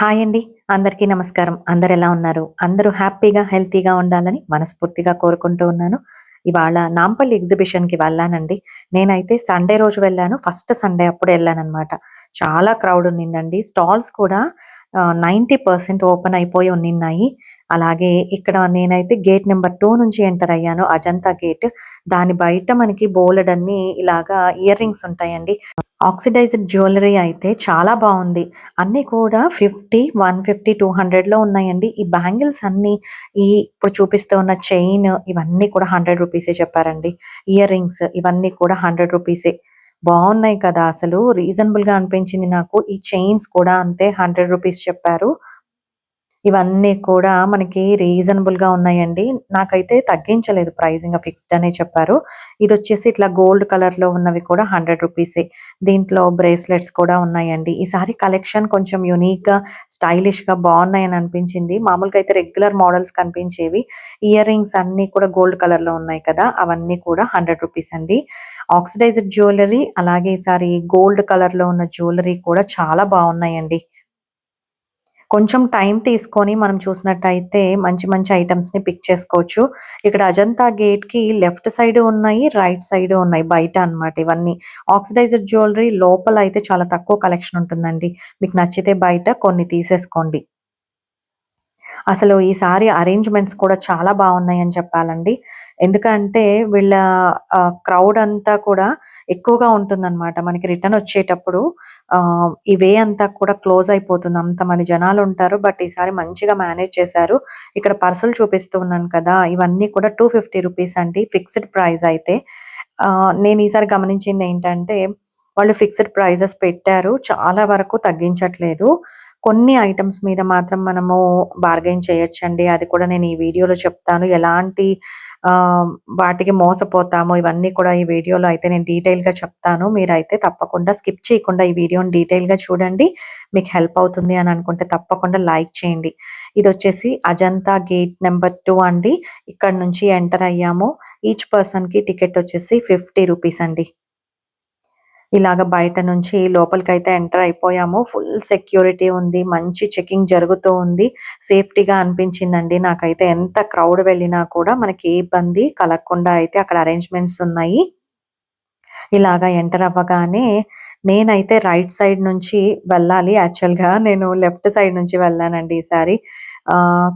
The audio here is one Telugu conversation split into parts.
హాయ్ అండి. అందరికీ నమస్కారం. అందరెలా ఉన్నారు? అందరూ హ్యాపీగా, హెల్తీగా ఉండాలని మనస్ఫూర్తిగా కోరుకుంటూ ఉన్నాను. ఇవాళ నాంపల్లి ఎగ్జిబిషన్‌కి వెళ్ళానండి. నేనైతే సండే రోజు వెళ్ళాను. ఫస్ట్ సండే అప్పుడు ఎళ్ళాననమాట. చాలా క్రౌడ్ ఉన్నిందండి. స్టాల్స్ కూడా 90% ఓపెన్ అయిపోయి ఉన్నిన్నాయి. అలాగే ఇక్కడ నేనైతే గేట్ నంబర్ 2 నుంచి ఎంటర్ అయ్యాను. అజంతా గేట్. దాని బయట మనకి బోలెడన్ని ఇలాగా ఇయర్ రింగ్స్ ఉంటాయండి. ఆక్సిడైజ్డ్ జ్యువెల్లరీ అయితే చాలా బావుంది. అన్నీ కూడా 50, 150, 200లో ఉన్నాయండి. ఈ బ్యాంగిల్స్ అన్నీ ఇప్పుడు చూపిస్తూ ఉన్న చైన్ ఇవన్నీ కూడా రూ. 100 చెప్పారండి. ఇయర్ రింగ్స్ ఇవన్నీ కూడా రూ. 100 బావున్నాయి కదా! అసలు రీజనబుల్‌గా అనిపించింది నాకు. ఈ చైన్స్ కూడా అంతే రూ. 100 చెప్పారు. ఇవన్నీ కూడా మనకి రీజనబుల్‌గా ఉన్నాయండి. నాకైతే తగ్గించలేదు ప్రైస్ ఇంగ ఫిక్స్డ్ అనే చెప్పారు. ఇదొచ్చేసి ఇట్లా గోల్డ్ కలర్‌లో ఉన్నవి కూడా రూ. 100 దీంట్లో బ్రేస్లెట్స్ కూడా ఉన్నాయండి. ఈసారి కలెక్షన్ కొంచెం యూనిక్‌గా, స్టైలిష్‌గా బావున్నాయని అనిపించింది. మామూలుగా అయితే రెగ్యులర్ మోడల్స్ కనిపించేవి. ఇయర్ రింగ్స్ అన్నీ కూడా గోల్డ్ కలర్‌లో ఉన్నాయి కదా! అవన్నీ కూడా రూ. 100 అండి. ఆక్సిడైజ్డ్ జ్యువెల్లరీ అలాగే ఈసారి గోల్డ్ కలర్‌లో ఉన్న జ్యువెల్లరీ కూడా చాలా బావున్నాయండి. కొంచెం టైం తీసుకొని మనం చూసినట్టయితే మంచి మంచి ఐటెమ్స్‌ని పిక్ చేసుకోవచ్చు. ఇక్కడ అజంతా గేట్‌కి లెఫ్ట్ సైడ్ ఉన్నాయి, రైట్ సైడ్ ఉన్నాయి. బయట అన్నమాట ఇవన్నీ. ఆక్సిడైజ్డ్ జ్యువెల్లరీ లోపల అయితే చాలా తక్కువ కలెక్షన్ ఉంటుందండి. మీకు నచ్చితే బయట కొన్ని తీసేసుకోండి. అసలు ఈసారి అరేంజ్‌మెంట్స్ కూడా చాలా బావున్నాయని చెప్పాలండి. ఎందుకంటే వీళ్ళ క్రౌడ్ అంతా కూడా ఎక్కువగా ఉంటుందనమాట. మనకి రిటర్న్ వచ్చేటప్పుడు ఈ వే అంతా కూడా క్లోజ్ అయిపోతుంది. అంతమంది జనాలుంటారు. బట్ ఈసారి మంచిగా మేనేజ్ చేశారు. ఇక్కడ పర్సులు చూపిస్తూ ఉన్నాను కదా! ఇవన్నీ కూడా రూ. 250 అండి. ఫిక్స్డ్ ప్రైస్ అయితే. నేను ఈసారి గమనించిందేంటంటే వాళ్ళు ఫిక్స్డ్ ప్రైజెస్ పెట్టారు. చాలా వరకు తగ్గించట్లేదు. కొన్ని ఐటెమ్స్ మీద మాత్రం మనము బార్గెయిన్ చేయొచ్చండి. అది కూడా నేను ఈ వీడియోలో చెప్తాను. ఎలాంటి వాటికి మోసపోతామో ఇవన్నీ కూడా ఈ వీడియోలో అయితే నేను డీటెయిల్‌గా చెప్తాను. మీరైతే తప్పకుండా స్కిప్ చేయకుండా ఈ వీడియోని డీటెయిల్‌గా చూడండి. మీకు హెల్ప్ అవుతుంది అని అనుకుంటే తప్పకుండా లైక్ చేయండి. ఇదొచ్చేసి అజంతా గేట్ నంబర్ 2 అండి. ఇక్కడ నుంచి ఎంటర్ అయ్యాము. ఈచ్ పర్సన్‌కి టికెట్ వచ్చేసి రూ. 50 అండి. ఇలాగ బయట నుంచి లోపలికైతే ఎంటర్ అయిపోయాము. ఫుల్ సెక్యూరిటీ ఉంది. మంచి చెకింగ్ జరుగుతూ ఉంది. సేఫ్టీగా అనిపించిందండి నాకైతే. ఎంత క్రౌడ్ వెళ్ళినా కూడా మనకి ఏ ఇబ్బంది కలగకుండా అయితే అక్కడ అరేంజ్‌మెంట్స్ ఉన్నాయి. ఇలాగ ఎంటర్ అవ్వగానే నేనైతే రైట్ సైడ్ నుంచి వెళ్ళాలి. యాక్చువల్‌గా నేను లెఫ్ట్ సైడ్ నుంచి వెళ్ళానండి ఈసారి.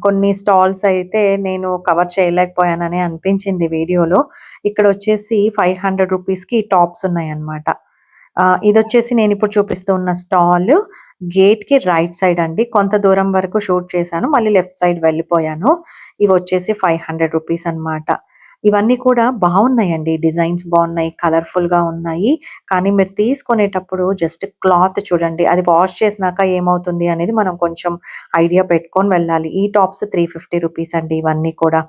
కొన్ని స్టాల్స్ అయితే నేను కవర్ చేయలేకపోయాననే అనిపించింది వీడియోలో. ఇక్కడొచ్చేసి రూ. 500కి టాప్స్ ఉన్నాయన్నమాట. ఇదొచ్చేసి నేనిప్పుడు చూపిస్తూ ఉన్న స్టాల్ గేట్‌కి రైట్ సైడ్ అండి. కొంత దూరం వరకు షూట్ చేశాను. మళ్ళీ లెఫ్ట్ సైడ్ వెళ్ళిపోయాను. ఇవొచ్చేసి రూ. 500 అన్నమాట. ఇవన్నీ కూడా బావున్నాయండి. డిజైన్స్ బావున్నాయి. కలర్‌ఫుల్‌గా ఉన్నాయి. కానీ మీరు తీసుకునేటప్పుడు జస్ట్ క్లాత్ చూడండి. అది వాష్ చేసినాక ఏమవుతుంది అనేది మనం కొంచెం ఐడియా పెట్టుకొని వెళ్ళాలి. ఈ టాప్స్ రూ. 350 అండి ఇవన్నీ కూడా.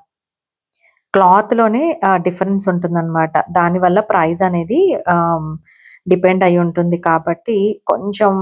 క్లాత్‌లోనే డిఫరెన్స్ ఉంటుందనమాట. దానివల్ల ప్రైస్ అనేది ఆహ్, డిపెండ్ అయ్యి ఉంటుంది కాబట్టి కొంచెం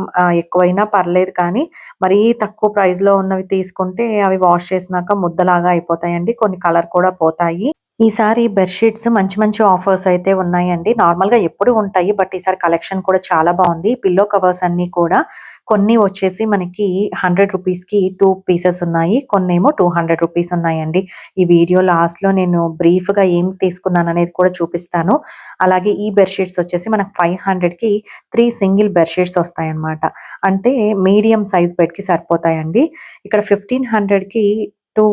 ఎక్కువైనా పర్లేదు కానీ, మరీ తక్కువ ప్రైస్‌లో ఉన్నవి తీసుకుంటే అవి వాష్ చేసినాక ముద్దలాగా అయిపోతాయండి. కొన్ని కలర్ కూడా పోతాయి. ఈసారి బెడ్‌షీట్స్ మంచి మంచి ఆఫర్స్ అయితే ఉన్నాయండి. నార్మల్‌గా ఎప్పుడూ ఉంటాయి. బట్ ఈసారి కలెక్షన్ కూడా చాలా బావుంది. పిల్లో కవర్స్ అన్నీ కూడా కొన్ని వచ్చేసి మనకి రూ. 100కి 2 పీసెస్ ఉన్నాయి. కొన్నేమో రూ. 200 ఉన్నాయండి. ఈ వీడియో లాస్ట్‌లో నేను బ్రీఫ్‌గా ఏం తీసుకున్నాననేది కూడా చూపిస్తాను. అలాగే ఈ బెడ్‌షీట్స్ వచ్చేసి మనకు 500కి 3 సింగిల్ బెడ్‌షీట్స్ వస్తాయన్నమాట. అంటే మీడియం సైజ్ బెడ్‌కి సరిపోతాయండి. ఇక్కడ 1500కి 2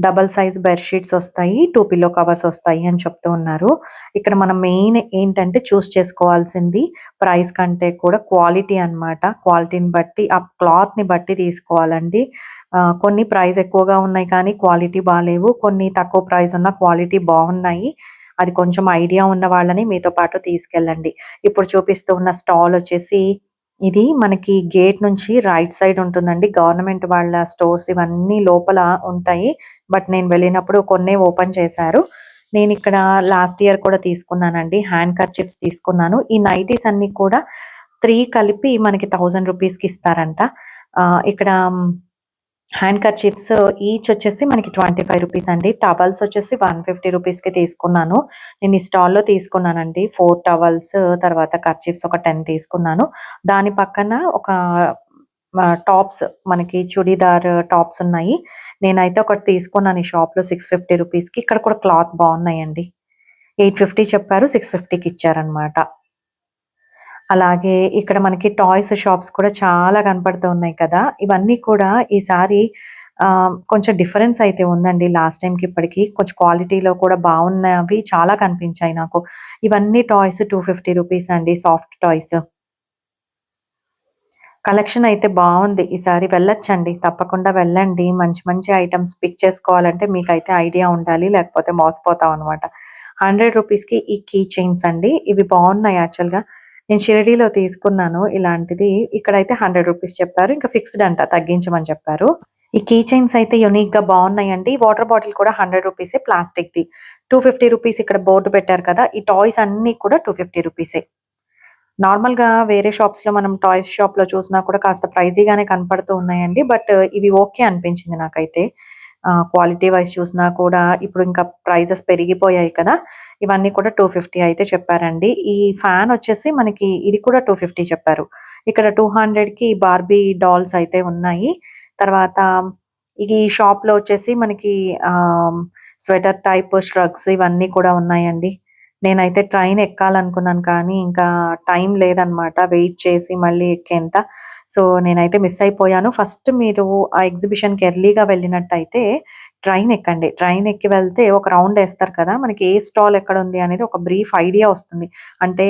డబుల్ సైజ్ బెడ్‌షీట్స్ ఒస్తాయి. 2 పిల్లో కవర్స్ ఒస్తాయి అని చెప్తూ ఉన్నారు. ఇక్కడ మనం మెయిన్ ఏంటంటే చేసుకోవాల్సింది ప్రైస్ కంటే కూడా క్వాలిటీ అన్నమాట. క్వాలిటీని బట్టి ఆ క్లాత్‌ని బట్టి తీసుకోవాలండి. కొన్ని ప్రైస్ ఎక్కువగా ఉన్నాయి కానీ క్వాలిటీ బాలేవు. కొన్ని తక్కువ ప్రైస్ ఉన్న క్వాలిటీ బావున్నాయి. అది కొంచెం ఐడియా ఉన్న వాళ్ళని మీతో పాటు తీసుకెళ్ళండి. ఇప్పుడు చూపిస్తూ ఉన్న స్టాల్ ఒచ్చేసి ఇది మనకి గేట్ నుంచి రైట్ సైడ్ ఉంటుందండి. గవర్నమెంట్ వాళ్ళ స్టోర్స్ ఇవన్నీ లోపల ఉంటాయి. బట్ నేను వెళ్ళినప్పుడు కొన్నే ఓపెన్ చేశారు. నేనిక్కడ లాస్ట్ ఇయర్ కూడా తీసుకున్నానండి. హ్యాండ్ కర్చీఫ్స్ తీసుకున్నాను. ఈ నైటీస్ అన్నీ కూడా 3 కలిపి మనకి రూ. 1000కి ఇస్తారంట. ఇక్కడ హ్యాండ్ కర్చీఫ్స్ ఈచ్ వచ్చేసి మనకి రూ. 25 అండి. టవల్స్ వచ్చేసి రూ. 150కి తీసుకున్నాను. నేను ఈ స్టాల్‌లో తీసుకున్నానండి. 4 టవల్స్ తర్వాత కర్చీఫ్స్ ఒక 10 తీసుకున్నాను. దాని పక్కన ఒక టాప్స్ మనకి చుడీదార్ టాప్స్ ఉన్నాయి. నేనైతే ఒకటి తీసుకున్నాను ఈ షాప్‌లో 650 రూపీస్‌కి. ఇక్కడ కూడా క్లాత్ బాగున్నాయండి. 850 చెప్పారు. 650కి ఇచ్చారనమాట. అలాగే ఇక్కడ మనకి టాయ్స్ షాప్స్ కూడా చాలా కనపడుతూ ఉన్నాయి కదా! ఇవన్నీ కూడా ఈసారి కొంచెం డిఫరెన్స్ అయితే ఉందండి లాస్ట్ టైమ్‌కి ఇప్పటికి. కొంచెం క్వాలిటీలో కూడా బావున్నవి చాలా కనిపించాయి నాకు. ఇవన్నీ టాయ్స్ 250 రూపీస్ అండి, సాఫ్ట్ టాయ్స్. కలెక్షన్ అయితే బావుంది. ఈసారి వెళ్ళొచ్చండి. తప్పకుండా వెళ్ళండి. మంచి మంచి ఐటెమ్స్ పిక్ చేసుకోవాలంటే మీకైతే ఐడియా ఉండాలి. లేకపోతే మోసపోతామనమాట. 100 రూపీస్‌కి ఈ కీ చైన్స్ అండి. ఇవి బావున్నాయి యాక్చువల్‌గా. నేను షిరిడీలో తీసుకున్నాను ఇలాంటిది. ఇక్కడైతే 100 రూపీస్ చెప్పారు. ఇంకా ఫిక్స్‌డ్ అంట, తగ్గించమని చెప్పారు. ఈ కీ చైన్స్ అయితే యూనిక్‌గా బావున్నాయండి. వాటర్ బాటిల్ కూడా 100 రూపీసే ప్లాస్టిక్‌ది. 250 రూపీస్ ఇక్కడ బోర్డ్ పెట్టారు కదా! ఈ టాయ్స్ అన్నీ కూడా 250 రూపీసే. నార్మల్‌గా వేరే షాప్స్‌లో మనం టాయ్స్ షాప్‌లో చూసినా కూడా కాస్త ప్రైజీగానే కనపడుతూ ఉన్నాయండి. బట్ ఇవి ఓకే అనిపించింది నాకైతే. క్వాలిటీ వైస్ చూసినా కూడా ఇప్పుడు ఇంకా ప్రైజెస్ పెరిగిపోయాయి కదా! ఇవన్నీ కూడా 250 అయితే చెప్పారండి. ఈ ఫ్యాన్ వచ్చేసి మనకి ఇది కూడా 250 చెప్పారు. ఇక్కడ 200కి బార్బీ డాల్స్ అయితే ఉన్నాయి. తర్వాత ఈ షాప్‌లో వచ్చేసి మనకి ఆహ్, స్వెటర్ టైప్ ష్రగ్స్ ఇవన్నీ కూడా ఉన్నాయండి. నేనైతే ట్రైన్ ఎక్కాలనుకున్నాను కానీ, ఇంకా టైం లేదనమాట. వెయిట్ చేసి మళ్ళీ ఎక్కేంత. సో, నేనైతే మిస్ అయిపోయాను. ఫస్ట్ మీరు ఆ ఎగ్జిబిషన్‌కి ఎర్లీగా వెళ్ళినట్టయితే ట్రైన్ ఎక్కండి. ట్రైన్ ఎక్కి వెళ్తే ఒక రౌండ్ ఏస్తారు కదా! మనకి ఏ స్టాల్ ఎక్కడుంది అనేది ఒక బ్రీఫ్ ఐడియా వస్తుంది. అంటే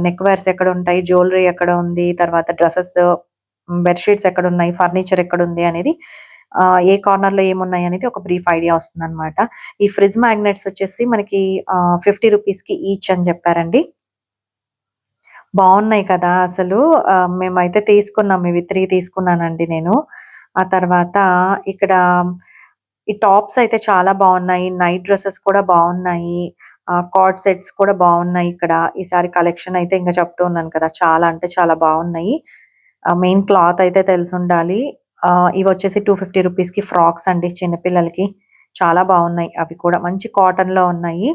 నెక్ వేర్స్ ఎక్కడుంటాయి, జ్యువెలరీ ఎక్కడ ఉంది, తర్వాత డ్రెసెస్, బెడ్ షీట్స్ ఎక్కడున్నాయి, ఫర్నిచర్ ఎక్కడుంది అనేది ఏ కార్నర్‌లో ఏమున్నాయనేది ఒక బ్రీఫ్ ఐడియా వస్తుందనమాట. ఈ ఫ్రిడ్జ్ మ్యాగ్నెట్స్ వచ్చేసి మనకి 50 రూపీస్‌కి ఈచ్ అని చెప్పారండి. బావున్నాయి కదా! అసలు. మేమైతే తీసుకున్నాం. ఇవి 3 తీసుకున్నానండి నేను. ఆ తర్వాత ఇక్కడ ఈ టాప్స్ అయితే చాలా బావున్నాయి. నైట్ డ్రెసెస్ కూడా బావున్నాయి. కార్డ్ సెట్స్ కూడా బావున్నాయి ఇక్కడ. ఈసారి కలెక్షన్ అయితే ఇంక చెప్తూ ఉన్నాను కదా! చాలా అంటే చాలా బావున్నాయి. మెయిన్ క్లాత్ అయితే తెలిసుండాలి. ఇవొచ్చేసి 250 రూపీస్‌కి ఫ్రాక్స్ అండి చిన్న పిల్లలకి. చాలా బావున్నాయి. అవి కూడా మంచి కాటన్‌లో ఉన్నాయి.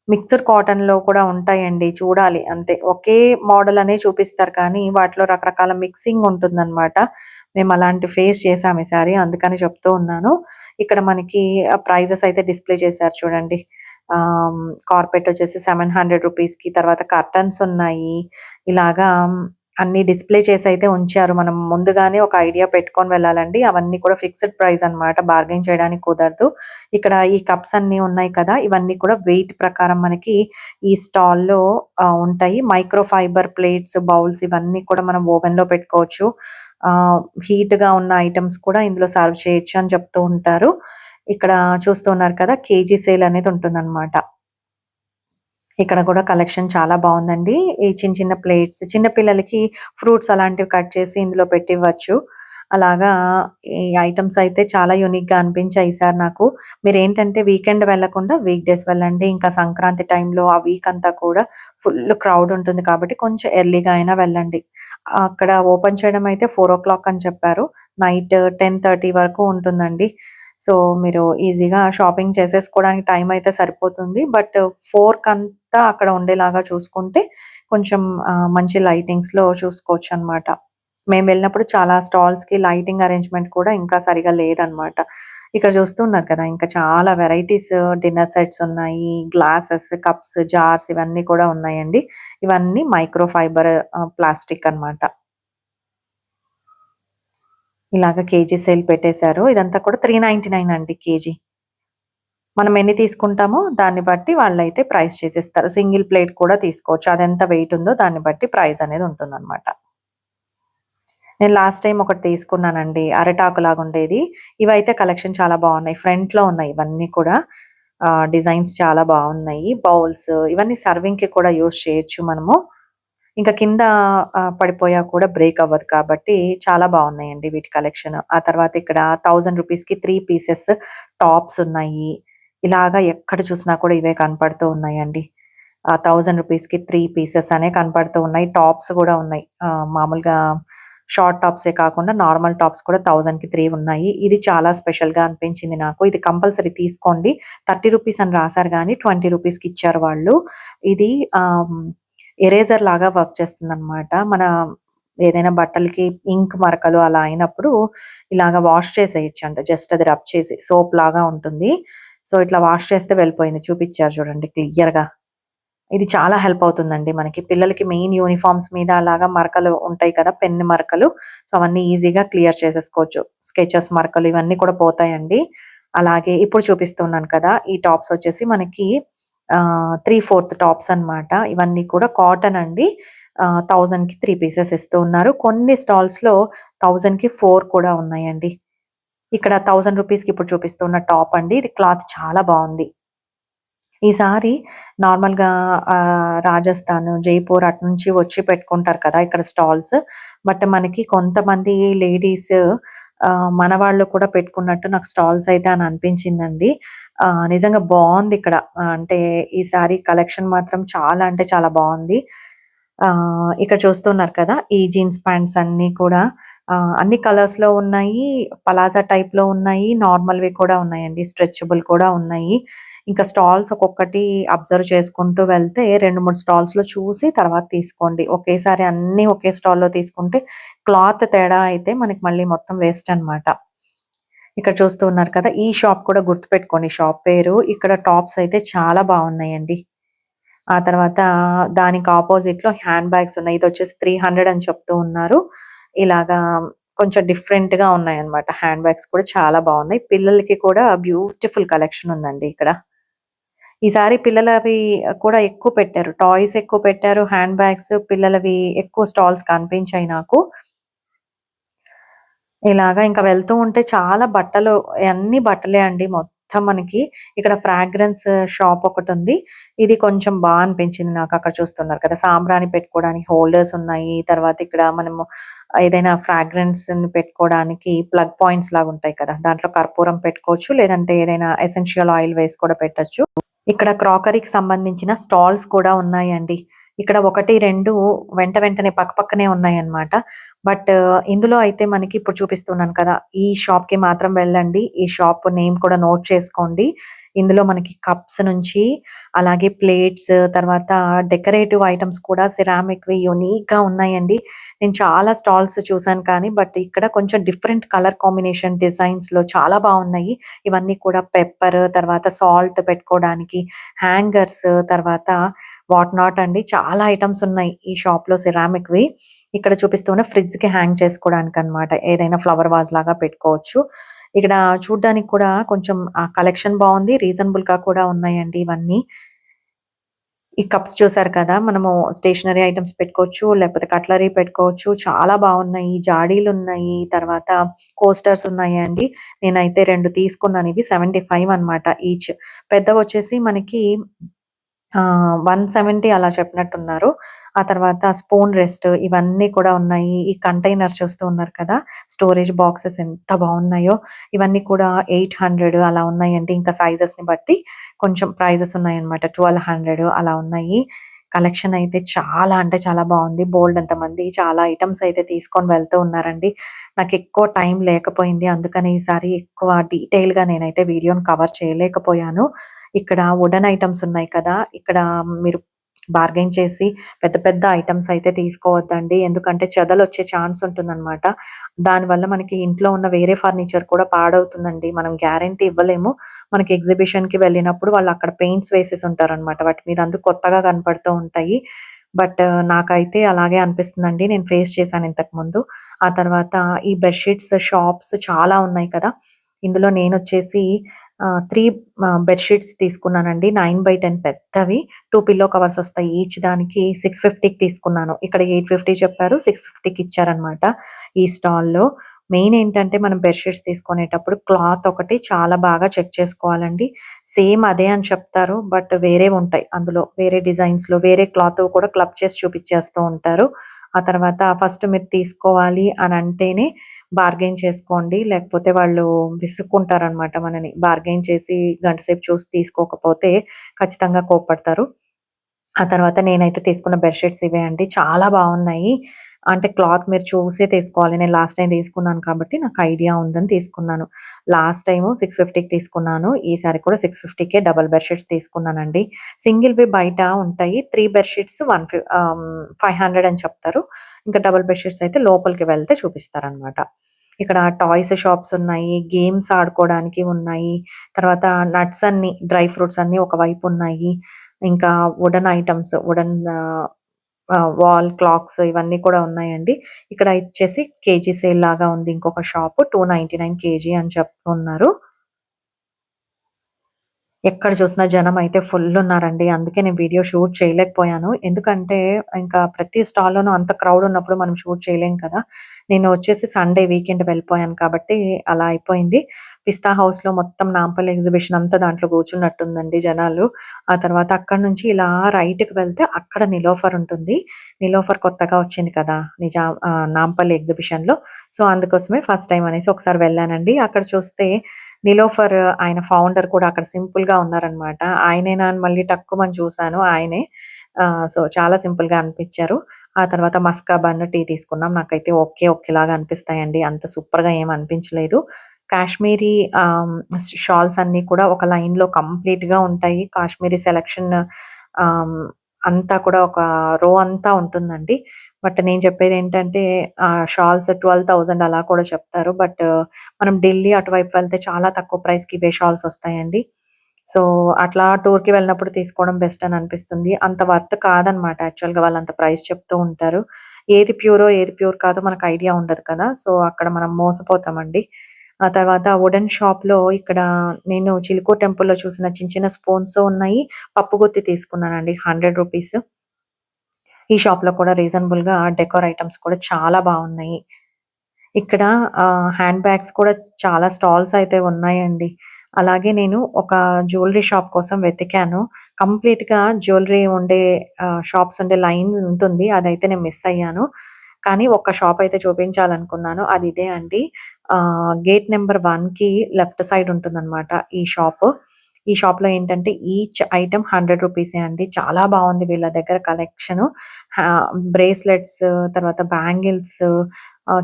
మిక్స్డ్ కాటన్‌లో కూడా ఉంటాయండి. చూడాలి అంతే. ఒకే మోడల్ అనే చూపిస్తారు కానీ, వాటిలో రకరకాల మిక్సింగ్ ఉంటుందనమాట. మేమలాంటి ఫేస్ చేసాం ఈసారి. అందుకని చెప్తూ ఉన్నాను. ఇక్కడ మనకి ప్రైజెస్ అయితే డిస్‌ప్లే చేశారు చూడండి. కార్పెట్ వచ్చేసి 700 రూపీస్‌కి, తర్వాత కర్టన్స్ ఉన్నాయి. ఇలాగా అన్నీ డిస్‌ప్లే చేసైతే ఉంచారు. మనం ముందుగానే ఒక ఐడియా పెట్టుకొని వెళ్ళాలండి. అవన్నీ కూడా ఫిక్స్డ్ ప్రైస్ అనమాట. బార్గెయిన్ చేయడానికి కుదరదు. ఇక్కడ ఈ కప్స్ అన్నీ ఉన్నాయి కదా! ఇవన్నీ కూడా వెయిట్ ప్రకారం మనకి ఈ స్టాల్‌లో ఉంటాయి. మైక్రో ఫైబర్ ప్లేట్స్, బౌల్స్ ఇవన్నీ కూడా మనం ఓవెన్‌లో పెట్టుకోవచ్చు. ఆహ్, హీట్‌గా ఉన్న ఐటెమ్స్ కూడా ఇందులో సర్వ్ చేయొచ్చు అని చెప్తూ ఉంటారు. ఇక్కడ చూస్తూ ఉన్నారు కదా! కేజీ సేల్ అనేది ఉంటుందనమాట. ఇక్కడ కూడా కలెక్షన్ చాలా బావుందండి. ఈ చిన్న చిన్న ప్లేట్స్, చిన్న పిల్లలకి ఫ్రూట్స్ అలాంటివి కట్ చేసి ఇందులో పెట్టివ్వచ్చు. అలాగా ఈ ఐటెమ్స్ అయితే చాలా యూనిక్‌గా అనిపించాయి ఈసారి నాకు. మీరేంటంటే వీకెండ్ వెళ్ళకుండా వీక్ డేస్ వెళ్ళండి. ఇంకా సంక్రాంతి టైంలో ఆ వీక్ అంతా కూడా ఫుల్ క్రౌడ్ ఉంటుంది కాబట్టి కొంచెం ఎర్లీగా అయినా వెళ్ళండి. అక్కడ ఓపెన్ చేయడం అయితే 4:00 అని చెప్పారు. నైట్ 10:30 వరకు ఉంటుందండి. సో, మీరు ఈజీగా షాపింగ్ చేసేసుకోవడానికి టైం అయితే సరిపోతుంది. బట్ 4 కంతా అక్కడ ఉండేలాగా చూసుకుంటే కొంచెం మంచి లైటింగ్స్‌లో చూసుకోవచ్చనమాట. మేము వెళ్ళినప్పుడు చాలా స్టాల్స్‌కి లైటింగ్ అరేంజ్‌మెంట్ కూడా ఇంకా సరిగ్గా లేదనమాట. ఇక్కడ చూస్తున్నారు కదా! ఇంకా చాలా వెరైటీస్ డిన్నర్ సెట్స్ ఉన్నాయి. గ్లాసెస్, కప్స్, జార్స్ ఇవన్నీ కూడా ఉన్నాయండి. ఇవన్నీ మైక్రో ఫైబర్ ప్లాస్టిక్ అనమాట. ఇలాగ కేజీ సేల్ పెట్టేశారు. ఇదంతా కూడా 399 అండి కేజీ. మనం ఎన్ని తీసుకుంటామో దాన్ని బట్టి వాళ్ళైతే ప్రైస్ చేసేస్తారు. సింగిల్ ప్లేట్ కూడా తీసుకోవచ్చు. అదెంత వెయిట్ ఉందో దాన్ని బట్టి ప్రైస్ అనేది ఉంటుందనమాట. నేను లాస్ట్ టైమ్ ఒకటి తీసుకున్నానండి. అరిటాకులాగుండేది. ఇవైతే కలెక్షన్ చాలా బావున్నాయి. ఫ్రంట్‌లో ఉన్నాయి ఇవన్నీ కూడా. డిజైన్స్ చాలా బావున్నాయి. బౌల్స్ ఇవన్నీ సర్వింగ్‌కి కూడా యూజ్ చేయొచ్చు మనము. ఇంకా కింద పడిపోయా కూడా బ్రేక్ అవ్వదు కాబట్టి చాలా బావున్నాయండి వీటి కలెక్షన్. ఆ తర్వాత ఇక్కడ 1000 రూపీస్‌కి 3 పీసెస్ టాప్స్ ఉన్నాయి. ఇలాగా ఎక్కడ చూసినా కూడా ఇవే కనపడుతూ ఉన్నాయండి. 1000 రూపీస్‌కి 3 పీసెస్ అనే కనపడుతూ ఉన్నాయి. టాప్స్ గూడా ఉన్నాయి. మామూలుగా షార్ట్ టాప్సే కాకుండా నార్మల్ టాప్స్ కూడా 1000కి 3 ఉన్నాయి. ఇది చాలా స్పెషల్‌గా అనిపించింది నాకు. ఇది కంపల్సరీ తీసుకోండి. 30 రూపీస్ అని రాసారు గానీ 20 రూపీస్‌కి ఇచ్చారు వాళ్ళు. ఇది ఎరేజర్ లాగా వర్క్ చేస్తుందనమాట. మన ఏదైనా బట్టలకి ఇంక్ మరకలు అలా అయినప్పుడు ఇలాగ వాష్ చేసేయొచ్చంట. జస్ట్ అది రబ్ చేసి సోప్ లాగా ఉంటుంది. సో, ఇట్లా వాష్ చేస్తే వెళ్ళిపోయింది. చూపిచ్చారు చూడండి క్లియర్‌గా. ఇది చాలా హెల్ప్ అవుతుందండి మనకి. పిల్లలకి మెయిన్ యూనిఫార్మ్స్ మీద అలాగా మరకలు ఉంటాయి కదా! పెన్ మరకలు. సో, అవన్నీ ఈజీగా క్లియర్ చేసేసుకోవచ్చు. స్కెచెస్ మరకలు ఇవన్నీ కూడా పోతాయండి. అలాగే ఇప్పుడు చూపిస్తున్నాను కదా! ఈ టాప్స్ వచ్చేసి మనకి 3/4 టాప్స్ అన్నమాట. ఇవన్నీ కూడా కాటన్ అండి. 1000కి 3 పీసెస్ ఇస్తూ ఉన్నారు. కొన్ని స్టాల్స్‌లో 1000కి 4 కూడా ఉన్నాయండి. ఇక్కడ రూ. 1000కి ఇప్పుడు చూపిస్తున్న టాప్ అండి. ఇది క్లాత్ చాలా బావుంది. ఈసారి నార్మల్‌గా రాజస్థాన్, జైపూర్ అటునుంచి వచ్చి పెట్టుకుంటారు కదా! ఇక్కడ స్టాల్స్. బట్ మనకి కొంతమంది లేడీస్ మనవాళ్ళు కూడా పెట్టుకున్నట్టు నాకు స్టాల్స్ అయితే అని అనిపించిందండి. నిజంగా బావుందిక్కడ. అంటే ఈసారి కలెక్షన్ మాత్రం చాలా అంటే చాలా బావుంది. ఇక్కడ చూస్తున్నారు కదా! ఈ జీన్స్ ప్యాంట్స్ అన్నీ కూడా అన్ని కలర్స్‌లో ఉన్నాయి. పలాజా టైప్‌లో ఉన్నాయి. నార్మల్‌వి కూడా ఉన్నాయండి. స్ట్రెచబుల్ కూడా ఉన్నాయి. ఇంకా స్టాల్స్ ఒక్కొక్కటి అబ్జర్వ్ చేసుకుంటూ వెళ్తే 2, 3 స్టాల్స్‌లో చూసి తర్వాత తీసుకోండి. ఒకేసారి అన్నీ ఒకే స్టాల్‌లో తీసుకుంటే క్లాత్ తేడా అయితే మనకి మళ్ళీ మొత్తం వేస్ట్ అన్నమాట. ఇక్కడ చూస్తూ ఉన్నారు కదా! ఈ షాప్ కూడా గుర్తుపెట్టుకోండి షాప్ పేరు. ఇక్కడ టాప్స్ అయితే చాలా బావున్నాయండి. ఆ తర్వాత దానికి అపోజిట్‌లో హ్యాండ్ బ్యాగ్స్ ఉన్నాయి. ఇదొచ్చేసి 300 అని చెప్తూ ఉన్నారు. ఇలాగా కొంచెం డిఫరెంట్‌గా ఉన్నాయన్నమాట. హ్యాండ్ బ్యాగ్స్ కూడా చాలా బావున్నాయి. పిల్లలకి కూడా బ్యూటిఫుల్ కలెక్షన్ ఉందండి ఇక్కడ. ఈసారి పిల్లలవి కూడా ఎక్కువ పెట్టారు. టాయ్స్ ఎక్కువ పెట్టారు. హ్యాండ్ బ్యాగ్స్ పిల్లలవి ఎక్కువ స్టాల్స్ కనిపించాయి నాకు. ఇలాగా ఇంకా వెళ్తూ ఉంటే చాలా బట్టలు అన్నీ బట్టలే అండి మొత్తం మనకి. ఇక్కడ ఫ్రాగ్రెన్స్ షాప్ ఒకటుంది. ఇది కొంచెం అనిపించింది నాకు. అక్కడ చూస్తున్నారు కదా! సాంబ్రాణి పెట్టుకోవడానికి హోల్డర్స్ ఉన్నాయి. తర్వాత ఇక్కడ మనము ఏదైనా ఫ్రాగ్రెన్స్‌ని పెట్టుకోవడానికి ప్లగ్ పాయింట్స్ లాగుంటాయి కదా! దాంట్లో కర్పూరం పెట్టుకోవచ్చు. లేదంటే ఏదైనా ఎసెన్షియల్ ఆయిల్ వేసి కూడా పెట్టొచ్చు. ఇక్కడ క్రాకరీకి సంబంధించిన స్టాల్స్ కూడా ఉన్నాయండి. ఇక్కడ 1, 2 వెంటనే పక్కపక్కనే ఉన్నాయన్నమాట. బట్ ఇందులో అయితే మనకి ఇప్పుడు చూపిస్తున్నాను కదా! ఈ షాప్‌కి మాత్రం వెళ్ళండి. ఈ షాప్ నేమ్ కూడా నోట్ చేసుకోండి. ఇందులో మనకి కప్స్ నుంచి అలాగే ప్లేట్స్ తర్వాత డెకరేటివ్ ఐటెమ్స్ కూడా సిరామిక్‌వి యూనిక్‌గా ఉన్నాయండి. నేను చాలా స్టాల్స్ చూసాను కానీ బట్ ఇక్కడ కొంచెం డిఫరెంట్ కలర్ కాంబినేషన్ డిజైన్స్‌లో చాలా బావున్నాయి. ఇవన్నీ కూడా పెప్పర్ తర్వాత సాల్ట్ పెట్టుకోవడానికి హ్యాంగర్స్ తర్వాత వాట్ నాట్ అండి. చాలా ఐటెమ్స్ ఉన్నాయి ఈ షాప్‌లో సిరామిక్‌వి. ఇక్కడ చూపిస్తున్న ఫ్రిడ్జ్‌కి హ్యాంగ్ చేసుకోవడానికనమాట. ఏదైనా ఫ్లవర్ వాజ్ లాగా పెట్టుకోవచ్చు. ఇక్కడ చూడ్డానికి కూడా కొంచెం కలెక్షన్ బావుంది. రీజనబుల్‌గా కూడా ఉన్నాయండి ఇవన్నీ. ఈ కప్స్ చూసారు కదా! మనము స్టేషనరీ ఐటెమ్స్ పెట్టుకోవచ్చు. లేకపోతే కట్లరీ పెట్టుకోవచ్చు. చాలా బావున్నాయి. జాడీలున్నాయి. తర్వాత కోస్టర్స్ ఉన్నాయండి. నేనైతే 2 తీసుకున్నాను. ఇవి 75 అనమాట ఈచ్. పెద్దవొచ్చేసి మనకి 170 అలా చెప్పినట్టున్నారు. ఆ తర్వాత స్పూన్ రెస్ట్ ఇవన్నీ కూడా ఉన్నాయి. ఈ కంటైనర్స్ చూస్తూ ఉన్నారు కదా! స్టోరేజ్ బాక్సెస్ ఎంత బావున్నాయో. ఇవన్నీ కూడా 800 అలా ఉన్నాయండి. ఇంకా సైజెస్‌ని బట్టి కొంచెం ప్రైజెస్ ఉన్నాయన్నమాట. 1200 అలా ఉన్నాయి. కలెక్షన్ అయితే చాలా అంటే చాలా బావుంది. బోలెడంత మంది చాలా ఐటెమ్స్ అయితే తీసుకొని వెళ్తూ ఉన్నారండి. నాకెక్కువ టైం లేకపోయింది. అందుకని ఈసారి ఎక్కువ డీటెయిల్‌గా నేనైతే వీడియోని కవర్ చేయలేకపోయాను. ఇక్కడ వుడెన్ ఐటెమ్స్ ఉన్నాయి కదా! ఇక్కడ మీరు బార్గెయిన్ చేసి పెద్ద పెద్ద ఐటెమ్స్ అయితే తీసుకోవద్దండి. ఎందుకంటే చెదలొచ్చే ఛాన్స్ ఉంటుందనమాట. దానివల్ల మనకి ఇంట్లో ఉన్న వేరే ఫర్నిచర్ కూడా పాడవుతుందండి. మనం గ్యారంటీ ఇవ్వలేము. మనకి ఎగ్జిబిషన్‌కి వెళ్ళినప్పుడు వాళ్ళక్కడ పెయింట్స్ వేసేసి ఉంటారనమాట. వాటి మీద అందుకు కొత్తగా కనపడుతూ ఉంటాయి. బట్ నాకైతే అలాగే అనిపిస్తుందండి. నేను ఫేస్ చేశాను ఇంతకుముందు. ఆ తర్వాత ఈ బెడ్ షీట్స్ షాప్స్ చాలా ఉన్నాయి కదా! ఇందులో నేనొచ్చేసి 3 బెడ్ షీట్స్ తీసుకున్నానండి. 9/10 పెద్దవి. 2 పిల్లో కవర్స్ ఒస్తాయి. ఈచ్ దానికి 650కి తీసుకున్నాను. ఇక్కడ 850 చెప్పారు. 650కి ఇచ్చారనమాట ఈ స్టాల్‌లో. మెయిన్ ఏంటంటే మనం బెడ్ షీట్స్ తీసుకునేటప్పుడు క్లాత్ ఒకటి చాలా బాగా చెక్ చేసుకోవాలండి. సేమ్ అదే అని చెప్తారు. బట్ వేరేవుంటాయి అందులో. వేరే డిజైన్స్‌లో వేరే క్లాత్ కూడా క్లబ్ చేసి చూపిచ్చేస్తూ ఉంటారు. ఆ తర్వాత ఫస్ట్ మీరు తీసుకోవాలి అనంటేనే బార్గెయిన్ చేసుకోండి. లేకపోతే వాళ్ళు విసుక్కుంటారనమాట మనని. బార్గెయిన్ చేసి గంట సేపు చూసి తీసుకోకపోతే ఖచ్చితంగా కోప్పడతారు. ఆ తర్వాత నేనైతే తీసుకున్న బెడ్ షీట్స్ ఇవే అండి. చాలా బావున్నాయి. అంటే క్లాత్ మీరు చూసే తీసుకోవాలి. నేను లాస్ట్ టైమ్ తీసుకున్నాను కాబట్టి నాకు ఐడియా ఉందని తీసుకున్నాను. లాస్ట్ టైము 650కి తీసుకున్నాను. ఈసారి కూడా 650కే డబుల్ బెడ్‌షీట్స్ తీసుకున్నానండి. సింగిల్‌వి బయట ఉంటాయి. 3 బెడ్‌షీట్స్ 500 అని చెప్తారు. ఇంకా డబుల్ బెడ్‌షీట్స్ అయితే లోపలికి వెళ్తే చూపిస్తారనమాట. ఇక్కడ టాయ్స్ షాప్స్ ఉన్నాయి. గేమ్స్ ఆడుకోవడానికి ఉన్నాయి. తర్వాత నట్స్ అన్నీ, డ్రై ఫ్రూట్స్ అన్నీ ఒకవైపు ఉన్నాయి. ఇంకా వుడెన్ ఐటెమ్స్, వాల్ క్లాక్స్ ఇవన్నీ కూడా ఉన్నాయండి. ఇక్కడ వచ్చేసి కేజీ సేల్ లాగా ఉంది. ఇంకొక షాపు 299 కేజీ అని చెప్తున్నారు. ఎక్కడ చూసినా జనమైతే ఫుల్లున్నారండి. అందుకే నేను వీడియో షూట్ చేయలేకపోయాను. ఎందుకంటే, ఇంకా ప్రతి స్టాల్‌లోనూ అంత క్రౌడ్ ఉన్నప్పుడు మనం షూట్ చేయలేం కదా! నేను వచ్చేసి సండే వీకెండ్ వెళ్ళిపోయాను కాబట్టి అలా అయిపోయింది. పిస్తా హౌస్‌లో మొత్తం నాంపల్లి ఎగ్జిబిషన్ అంతా దాంట్లో కూర్చున్నట్టుందండి జనాలు. ఆ తర్వాత అక్కడి నుంచి ఇలా రైట్‌కి వెళ్తే అక్కడ నిలోఫర్ ఉంటుంది. నిలోఫర్ కొత్తగా వచ్చింది కదా! నాంపల్లి ఎగ్జిబిషన్‌లో. సో, అందుకోసమే ఫస్ట్ టైమ్ అనేసి ఒకసారి వెళ్ళానండి. అక్కడ చూస్తే నిలోఫర్ ఆయన ఫౌండర్ కూడా అక్కడ సింపుల్‌గా ఉన్నారనమాట. ఆయనేనా అని మళ్ళీ టక్కుమని చూసాను. ఆయనే. సో, చాలా సింపుల్‌గా అనిపిచ్చారు. ఆ తర్వాత మస్కా బన్, టీ తీసుకున్నాం. నాకైతే ఓకే. ఓకేలాగా అనిపిస్తాయండి. అంత సూపర్‌గా ఏమి అనిపించలేదు. కాశ్మీరీ షాల్స్ అన్నీ కూడా ఒక లైన్‌లో కంప్లీట్‌గా ఉంటాయి. కాశ్మీరీ సెలక్షన్ ఆహ్, అంతా కూడా ఒక రో అంతా ఉంటుందండి. బట్ నేను చెప్పేదేంటంటే షాల్స్ 12,000 అలా కూడా చెప్తారు. బట్ మనం ఢిల్లీ అటువైపు వెళ్తే చాలా తక్కువ ప్రైస్‌కి ఇవే షాల్స్ వస్తాయండి. సో, అట్లా టూర్‌కి వెళ్ళినప్పుడు తీసుకోవడం బెస్ట్ అని అనిపిస్తుంది. అంత వర్త్ కాదనమాట యాక్చువల్‌గా వాళ్ళంత ప్రైస్ చెప్తూ ఉంటారు. ఏది ప్యూరో, ఏది ప్యూర్ కాదో మనకు ఐడియా ఉండదు కదా! సో, అక్కడ మనం మోసపోతామండి. ఆ తర్వాత వుడెన్ షాప్‌లో ఇక్కడ నేను చిలుకూరు టెంపుల్‌లో చూసిన చిన్న చిన్న స్పూన్స్ ఉన్నాయి. పప్పు గుత్తి తీసుకున్నానండి. రూ. 100. ఈ షాప్‌లో కూడా రీజనబుల్‌గా డెకోర్ ఐటెమ్స్ కూడా చాలా బావున్నాయి. ఇక్కడ హ్యాండ్ బ్యాగ్స్ కూడా చాలా స్టాల్స్ అయితే ఉన్నాయండి. అలాగే నేను ఒక జ్యువెల్లరీ షాప్ కోసం వెతికాను. కంప్లీట్‌గా జ్యువెల్లరీ ఉండే షాప్స్ ఉండే లైన్ ఉంటుంది. అదైతే నేను మిస్ అయ్యాను. కానీ ఒక్క షాప్ అయితే చూపించాలనుకున్నాను. అది ఇదే అండి. గేట్ నంబర్ 1కి లెఫ్ట్ సైడ్ ఉంటుందనమాట ఈ షాపు. ఈ షాప్‌లో ఏంటంటే ఈచ్ ఐటెమ్ రూ. 100 అండి. చాలా బావుంది వీళ్ళ దగ్గర కలెక్షను. హ్యా బ్రేస్లెట్స్, తర్వాత బ్యాంగిల్స్,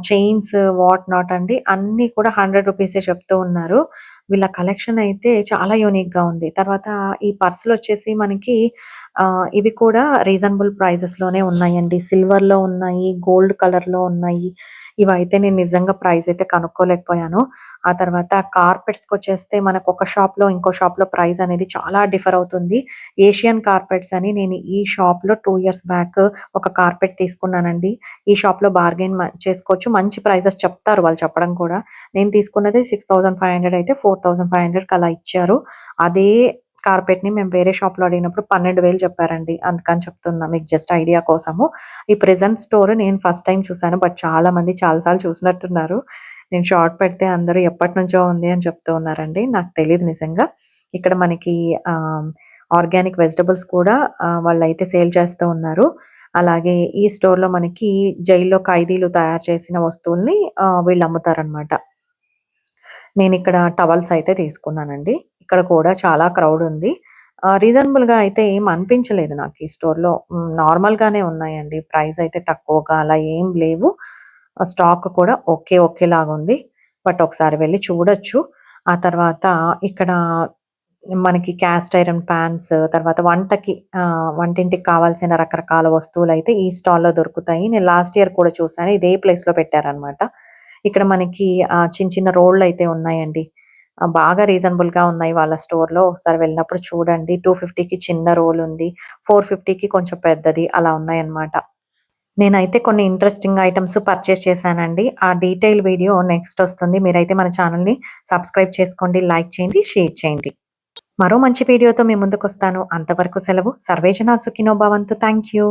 చైన్స్, వాట్ నాట్ అండి. అన్నీ కూడా రూ. 100 చెప్తూ ఉన్నారు. వీళ్ళ కలెక్షన్ అయితే చాలా యూనిక్‌గా ఉంది. తర్వాత ఈ పర్సులొచ్చేసి మనకి ఇవి కూడా రీజనబుల్ ప్రైజెస్‌లోనే ఉన్నాయండి. సిల్వర్‌లో ఉన్నాయి, గోల్డ్ కలర్‌లో ఉన్నాయి. ఇవైతే నేను నిజంగా ప్రైస్ అయితే కనుక్కోలేకపోయాను. ఆ తర్వాత కార్పెట్స్‌కొచ్చేస్తే మనకొక షాప్‌లో, ఇంకో షాప్‌లో ప్రైస్ అనేది చాలా డిఫర్ అవుతుంది. ఏషియన్ కార్పెట్స్ అని నేను ఈ షాప్‌లో 2 ఇయర్స్ బ్యాక్ ఒక కార్పెట్ తీసుకున్నానండి. ఈ షాప్‌లో బార్గెయిన్ చేసుకోవచ్చు. మంచి ప్రైజెస్ చెప్తారు వాళ్ళు చెప్పడం కూడా. నేను తీసుకున్నది 6,500 అయితే 4,500కి అలా ఇచ్చారు. అదే కార్పెట్‌ని మేము వేరే షాప్‌లో అడిగినప్పుడు 12,000 చెప్పారండి. అందుకని చెప్తున్నా మీకు జస్ట్ ఐడియా కోసము. ఈ ప్రెజెంట్ స్టోర్ నేను ఫస్ట్ టైమ్ చూసాను. బట్ చాలా మంది చాలా సార్లు చూసినట్టున్నారు. నేను షార్ట్ పెడితే అందరూ ఎప్పటినుంచో ఉంది అని చెప్తూ ఉన్నారండి. నాకు తెలీదు నిజంగా. ఇక్కడ మనకి ఆహ్, ఆర్గానిక్ వెజిటబుల్స్ కూడా వాళ్ళైతే సేల్ చేస్తూ ఉన్నారు. అలాగే ఈ స్టోర్‌లో మనకి జైల్‌లో ఖైదీలు తయారు చేసిన వస్తువుల్ని వీళ్ళు అమ్ముతారనమాట. నేనిక్కడ టవల్స్ అయితే తీసుకున్నానండి. ఇక్కడ కూడా చాలా క్రౌడ్ ఉంది. రీజనబుల్‌గా అయితే ఏం అనిపించలేదు నాకు ఈ స్టోర్‌లో. నార్మల్‌గానే ఉన్నాయండి. ప్రైస్ అయితే తక్కువగా అలా ఏం లేవు. స్టాక్ కూడా ఒకేలాగుంది. బట్ ఒకసారి వెళ్లి చూడొచ్చు. ఆ తర్వాత ఇక్కడ మనకి క్యాస్ట్ ఐరన్ పాన్స్, తర్వాత వంటింటికి కావాల్సిన రకరకాల వస్తువులైతే ఈ స్టాల్‌లో దొరుకుతాయి. నేను లాస్ట్ ఇయర్ కూడా చూసాను. ఇదే ప్లేస్‌లో పెట్టారనమాట. ఇక్కడ మనకి చిన్న చిన్న రోళ్ళయితే ఉన్నాయండి. బాగా రీజనబుల్‌గా ఉన్నాయి వాళ్ళ స్టోర్‌లో. ఒకసారి వెళ్ళినప్పుడు చూడండి. 250కి చిన్న రోల్ ఉంది. 450కి కొంచెం పెద్దది అలా ఉన్నాయన్నమాట. నేనైతే కొన్ని ఇంట్రెస్టింగ్ ఐటెమ్స్ పర్చేస్ చేశానండి. ఆ డీటెయిల్ వీడియో నెక్స్ట్ ఒస్తుంది. మీరైతే మన ఛానెల్‌ని సబ్స్క్రైబ్ చేసుకోండి, లైక్ చేయండి, షేర్ చేయండి. మరో మంచి వీడియోతో మీ ముందుకొస్తాను. అంతవరకు సెలవు. సర్వే జన సుఖినో భవంతు. Thank you.